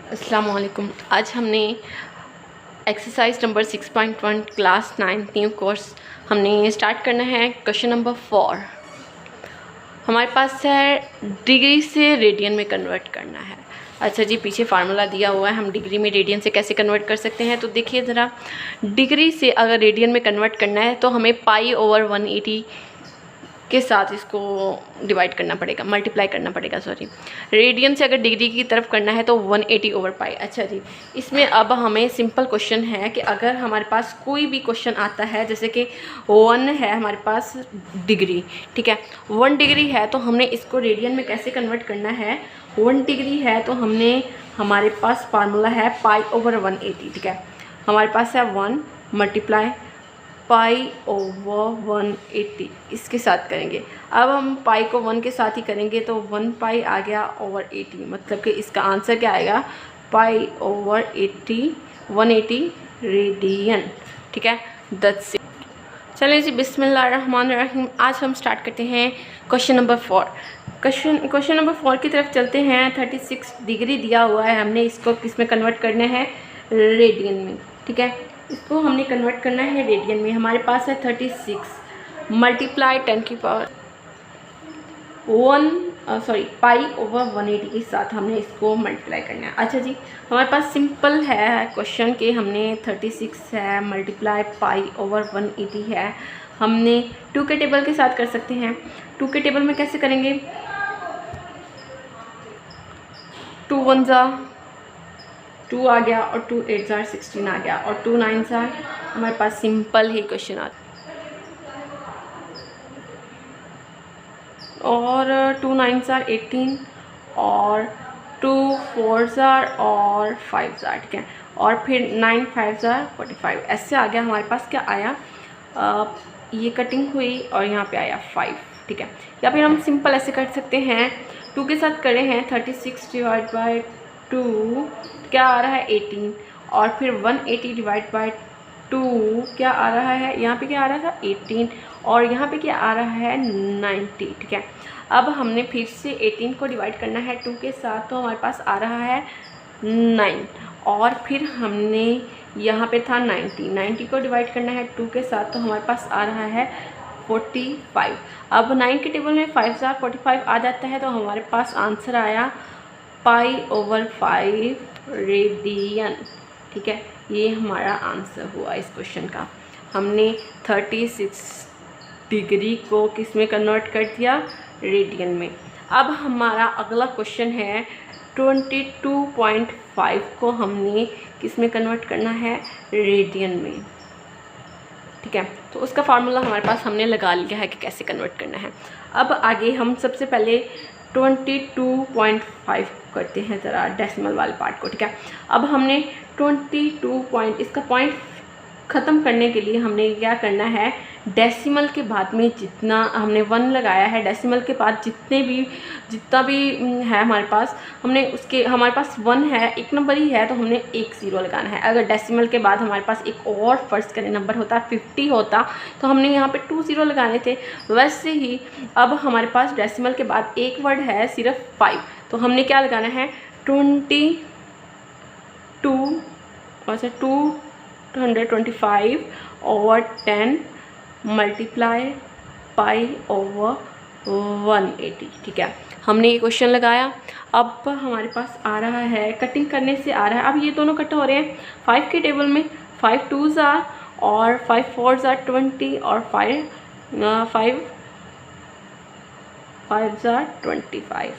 अस्सलाम वालेकुम। आज हमने exercise number 6.1 class 9 new course हमने स्टार्ट करना है। क्वेश्चन नंबर 4 हमारे पास है, डिग्री से रेडियन में कन्वर्ट करना है। अच्छा जी, पीछे फार्मूला दिया हुआ है, हम डिग्री में रेडियन से कैसे कन्वर्ट कर सकते हैं। तो देखिए ज़रा, डिग्री से अगर रेडियन में कन्वर्ट करना है तो हमें π/180 के साथ इसको डिवाइड करना पड़ेगा, मल्टीप्लाई करना पड़ेगा, सॉरी। रेडियन से अगर डिग्री की तरफ करना है तो 180/π। अच्छा जी, इसमें अब हमें सिंपल क्वेश्चन है कि अगर हमारे पास कोई भी क्वेश्चन आता है, जैसे कि 1 है हमारे पास डिग्री, ठीक है, 1 डिग्री है तो हमने इसको रेडियन में कैसे कन्वर्ट करना है। 1 डिग्री है तो हमारे पास फार्मूला है π/180, ठीक है। हमारे पास है 1 मल्टीप्लाई π/180, इसके साथ करेंगे। अब हम पाई को 1 के साथ ही करेंगे तो 1π आ गया ओवर 80, मतलब कि इसका आंसर क्या आएगा, π/80 180 रेडियन, ठीक है। That's it. चलिए जी, बिस्मिल्लाहिर्रहमानिर्रहीम। आज हम स्टार्ट करते हैं क्वेश्चन नंबर 4। क्वेश्चन नंबर 4 की तरफ चलते हैं। 36 डिग्री दिया हुआ है, हमने इसको किस में कन्वर्ट करना है, रेडियन में, ठीक है। इसको हमने कन्वर्ट करना है रेडियन में। हमारे पास है 36 मल्टीप्लाई 10 की पावर π/180 के साथ हमने इसको मल्टीप्लाई करना है। अच्छा जी, हमारे पास सिंपल है क्वेश्चन कि हमने 36 है मल्टीप्लाई π/180 है, हमने 2 के टेबल के साथ कर सकते हैं। 2 के टेबल में कैसे करेंगे, 2 1 2 आ गया और 2 8 16 आ गया और 2 9 हमारे पास सिंपल ही क्वेश्चन आता और 2 9 18 और 2 4 और 5 ठीक है, और फिर 9 5 45। ऐसे आ गया हमारे पास, क्या आया, ये कटिंग हुई और यहाँ पे आया 5, ठीक है। या फिर हम सिंपल ऐसे कर सकते हैं, 2 के साथ करे हैं 36 डिवाइड बाई 2 क्या आ रहा है 18, और फिर 180 डिवाइड बाई 2 क्या आ रहा है, यहाँ पे क्या आ रहा था 18 और यहाँ पे क्या आ रहा है 90, ठीक है। अब हमने फिर से 18 को डिवाइड करना है 2 के साथ, तो हमारे पास आ रहा है 9, और फिर हमने यहाँ पे था 90 को डिवाइड करना है 2 के साथ, तो हमारे पास आ रहा है 45। अब 9 के टेबल में 5 45 आ जाता है, तो हमारे पास आंसर आया π/5 रेडियन, ठीक है। ये हमारा आंसर हुआ इस क्वेश्चन का। हमने 36 डिग्री को किस में कन्वर्ट कर दिया, रेडियन में। अब हमारा अगला क्वेश्चन है 22.5 को हमने किस में कन्वर्ट करना है, रेडियन में, ठीक है। तो उसका फार्मूला हमारे पास हमने लगा लिया है कि कैसे कन्वर्ट करना है। अब आगे हम सबसे पहले 22.5 करते हैं ज़रा डेसिमल वाले पार्ट को, ठीक है। अब हमने 22 इसका पॉइंट ख़त्म करने के लिए हमने क्या करना है, डेसिमल के बाद में जितना हमने 1 लगाया है, डेसिमल के बाद जितना भी है हमारे पास, हमारे पास 1 है, एक नंबर ही है, तो हमने एक 0 लगाना है। अगर डेसिमल के बाद हमारे पास एक और फर्स्ट करें नंबर होता 50 होता, तो हमने यहाँ पे 2 0 लगाने थे। वैसे ही अब हमारे पास डेसिमल के बाद एक वर्ड है सिर्फ 5, तो हमने क्या लगाना है 225 ओवर 10 मल्टीप्लाई π/180, ठीक है। हमने ये क्वेश्चन लगाया। अब हमारे पास आ रहा है, कटिंग करने से आ रहा है, अब ये दोनों कट हो रहे हैं 5 के टेबल में, 5 2s और 5 4s 20 और 5 5s 25।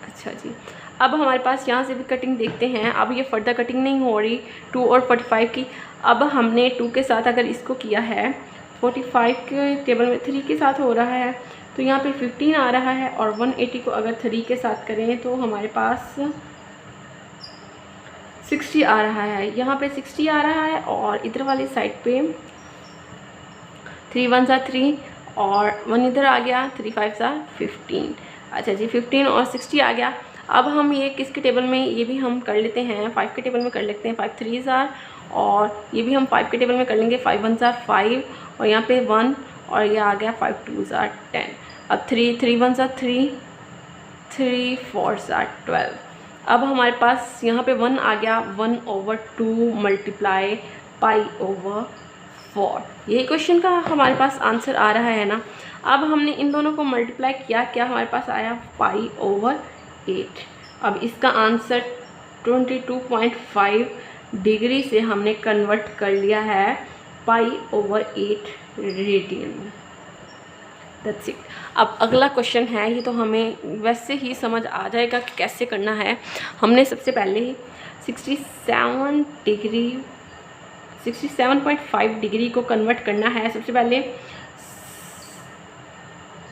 अच्छा जी, अब हमारे पास यहाँ से भी कटिंग देखते हैं। अब ये फर्दर कटिंग नहीं हो रही 2 और 45 की। अब हमने 2 के साथ अगर इसको किया है, 45 के टेबल में 3 के साथ हो रहा है, तो यहाँ पे 15 आ रहा है, और 180 को अगर 3 के साथ करें तो हमारे पास 60 आ रहा है। यहाँ पे 60 आ रहा है, और इधर वाली साइड पे 3 1 3 और 1 इधर आ गया, 3 5 15। अच्छा जी, 15 और 60 आ गया। अब हम ये किसके टेबल में, ये भी हम कर लेते हैं 5 के टेबल में कर लेते हैं, 5 3s और ये भी हम 5 के टेबल में कर लेंगे, 5 1 5 और यहाँ पे 1 और ये आ गया 5 2s 10। अब 3 3 1 3 3 4s 12। अब हमारे पास यहाँ पे 1 आ गया, 1/2 मल्टीप्लाई पाई ओवर 4। यही क्वेश्चन का हमारे पास आंसर आ रहा है ना। अब हमने इन दोनों को मल्टीप्लाई किया, क्या हमारे पास आया, पाई ओवर 8। अब इसका आंसर 22.5 डिग्री से हमने कन्वर्ट कर लिया है पाई ओवर 8 रेडियन में। That's it. अब अगला क्वेश्चन है, ये तो हमें वैसे ही समझ आ जाएगा कि कैसे करना है। हमने सबसे पहले 67.5 डिग्री को कन्वर्ट करना है। सबसे पहले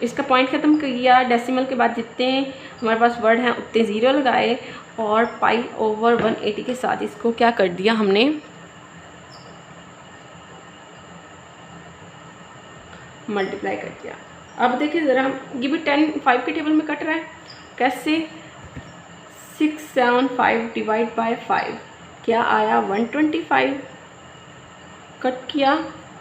इसका पॉइंट ख़त्म किया, डेसिमल के बाद जितने हमारे पास वर्ड हैं उतने ज़ीरो लगाए और पाई ओवर 180 के साथ इसको क्या कर दिया, हमने मल्टीप्लाई कर दिया। अब देखिए ज़रा, ये भी 10 5 के टेबल में कट रहा है। कैसे, 675 डिवाइड बाय 5 क्या आया, 125। कट किया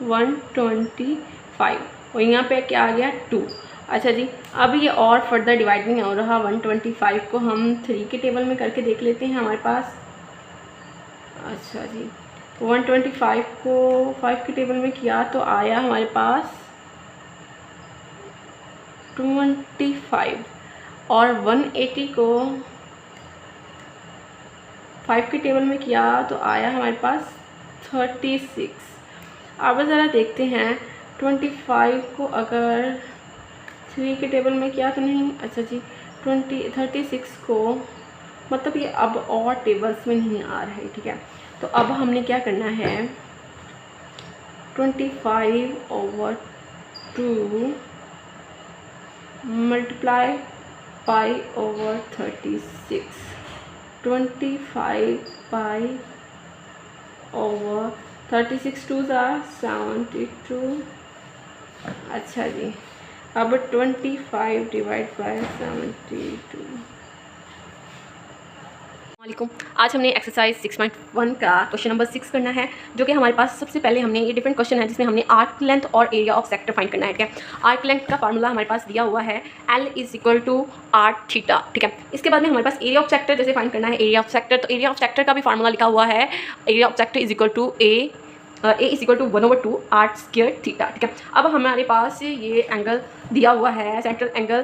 125 और यहाँ पे क्या आ गया, 2। अच्छा जी, अब ये और फर्दर डिवाइड नहीं हो रहा। 125 को हम 3 के टेबल में करके देख लेते हैं हमारे पास। अच्छा जी, 125 को 5 के टेबल में किया तो आया हमारे पास 25 और 180 को 5 के टेबल में किया तो आया हमारे पास 36। अब ज़रा देखते हैं 25 को अगर 3 के टेबल में किया तो नहीं। अच्छा जी, 36 को मतलब ये अब और टेबल्स में नहीं आ रहा है, ठीक है। तो अब हमने क्या करना है, 25/2 multiply pi over 36। 25 pi over 36 2 72। अच्छा जी, अब 25 डिवाइड बाय 72। वालेकुम। आज हमने एक्सरसाइज 6.1 का क्वेश्चन नंबर 6 करना है, जो कि हमारे पास सबसे पहले हमने ये डिफरेंट क्वेश्चन है जिसमें हमने आर्क लेंथ और एरिया ऑफ सेक्टर फाइंड करना है, ठीक है। आर्क लेंथ का फार्मूला हमारे पास दिया हुआ है L = आर्क थीटा, ठीक है। इसके बाद में हमारे पास एरिया ऑफ सेक्टर जैसे फाइंड करना है, एरिया ऑफ सेक्टर, तो एरिया ऑफ सेक्टर का भी फार्मूला लिखा हुआ है, area of sector A = 1/2 arc square theta, ठीक है। अब हमारे पास ये एंगल दिया हुआ है, central angle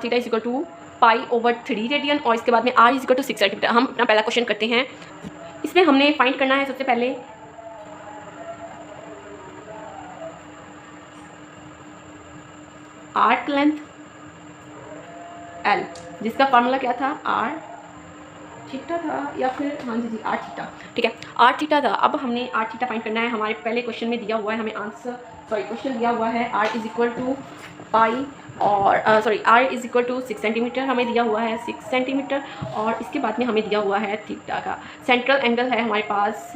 theta = pi over 3 radian और इसके बाद में R = 6 सेंटीमीटर। हम अपना पहला क्वेश्चन करते हैं। इसमें हमने फाइंड करना है सबसे पहले आर्क लेंथ L, जिसका फार्मूला क्या था, R थीटा था या फिर, हाँ जी R थीटा, ठीक है, R थीटा था। अब हमने R थीटा फाइंड करना है। हमारे पहले क्वेश्चन में दिया हुआ है, हमें क्वेश्चन दिया हुआ है R = पाई और R = 6 सेंटीमीटर हमें दिया हुआ है, 6 सेंटीमीटर। और इसके बाद में हमें दिया हुआ है थीटा का सेंट्रल एंगल है हमारे पास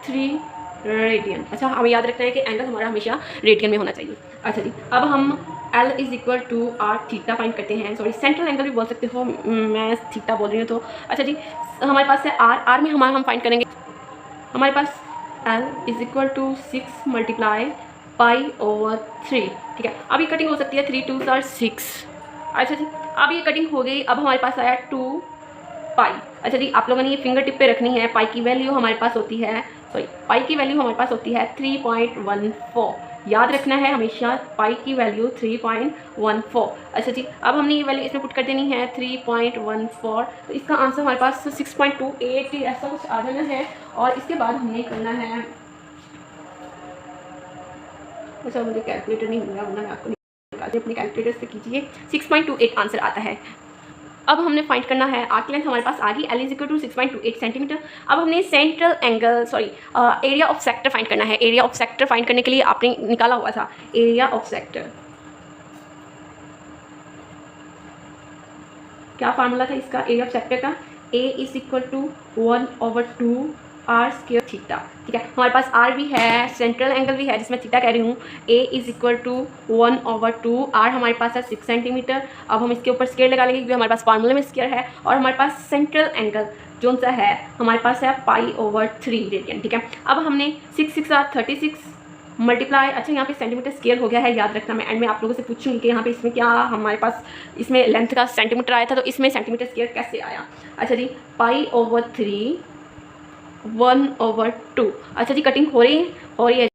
3 रेडियन। अच्छा, हमें याद रखना है कि एंगल हमारा हमेशा रेडियन में होना चाहिए। अच्छा जी, अब हम L = आर्क थीटा फाइंड करते हैं। सॉरी, सेंट्रल एंगल भी बोल सकते हो, मैं थीटा बोल रही हूँ तो। अच्छा जी, हमारे पास है R में हम फाइंड करेंगे। हमारे पास L = 6 मल्टीप्लाई पाई ओवर 3, ठीक है। अब ये कटिंग हो सकती है, 3 2 6। अच्छा जी, अब ये कटिंग हो गई। अब हमारे पास आया 2 पाई। अच्छा जी, आप लोगों ने ये फिंगर टिप पे रखनी है। पाई की वैल्यू हमारे पास होती है, पाई की वैल्यू हमारे पास होती है 3.14। याद रखना है हमेशा, पाई की वैल्यू 3.14। अच्छा जी, अब हमने ये वैल्यू इसमें पुट कर देनी है 3.14, तो इसका आंसर हमारे पास 6.28 ऐसा कुछ आ जाना है। और इसके बाद हमने करना है, अच्छा मुझे कैलकुलेटर नहीं मिला, वरना मैं आपको निकाल अपने कैलकुलेटर से कीजिए। 6.28 आंसर आता है। अब हमने फाइंड करना है आर्क लेंथ हमारे पास आ गई, L = 6.28 सेंटीमीटर। अब हमने central angle area of sector find करना है। एरिया ऑफ सेक्टर फाइंड करने के लिए आपने निकाला हुआ था एरिया ऑफ सेक्टर, क्या फार्मूला था इसका एरिया ऑफ सेक्टर का, A = 1/2 आर स्क्वायर थीटा, ठीक है। हमारे पास R भी है, सेंट्रल एंगल भी है जिसमें थीटा कह रही हूँ। A = 1/2, R हमारे पास है 6 सेंटीमीटर। अब हम इसके ऊपर स्क्वायर लगा लेंगे क्योंकि हमारे पास फार्मूले में स्क्वायर है। और हमारे पास सेंट्रल एंगल जो सा है हमारे पास है पाई ओवर 3 रेडियन, ठीक है। अब हमने 6 6 36 मल्टीप्लाई, अच्छा यहाँ पे सेंटीमीटर स्क्वायर हो गया है, याद रखना। मैं एंड में आप लोगों से पूछूंगी कि यहाँ पे इसमें क्या हमारे पास इसमें लेंथ का सेंटीमीटर आया था, तो इसमें सेंटीमीटर स्क्वायर कैसे आया। अच्छा जी, π/3 1/2। अच्छा जी, कटिंग हो रही है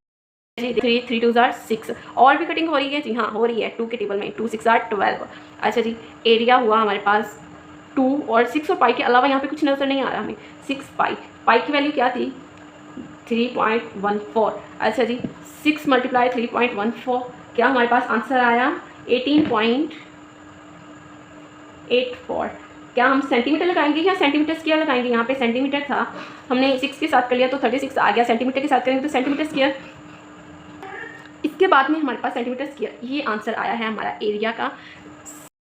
जी, 3 2 6। और भी कटिंग हो रही है जी, हाँ हो रही है, 2 के टेबल में 2 6 12। अच्छा जी, एरिया हुआ हमारे पास 2 और 6 और पाई के अलावा यहाँ पे कुछ नजर नहीं आ रहा हमें। 6 पाई की वैल्यू क्या थी 3.14। अच्छा जी, 6 × 3.14, क्या हमारे पास आंसर आया 18.84। क्या हम सेंटीमीटर लगाएंगे या सेंटीमीटर स्क्वायर लगाएंगे। यहाँ पे सेंटीमीटर था, हमने 6 के साथ कर लिया तो 36 आ गया। सेंटीमीटर के साथ करेंगे तो सेंटीमीटर स्क्वायर। इसके बाद में हमारे पास सेंटीमीटर स्क्वायर, ये आंसर आया है हमारा एरिया का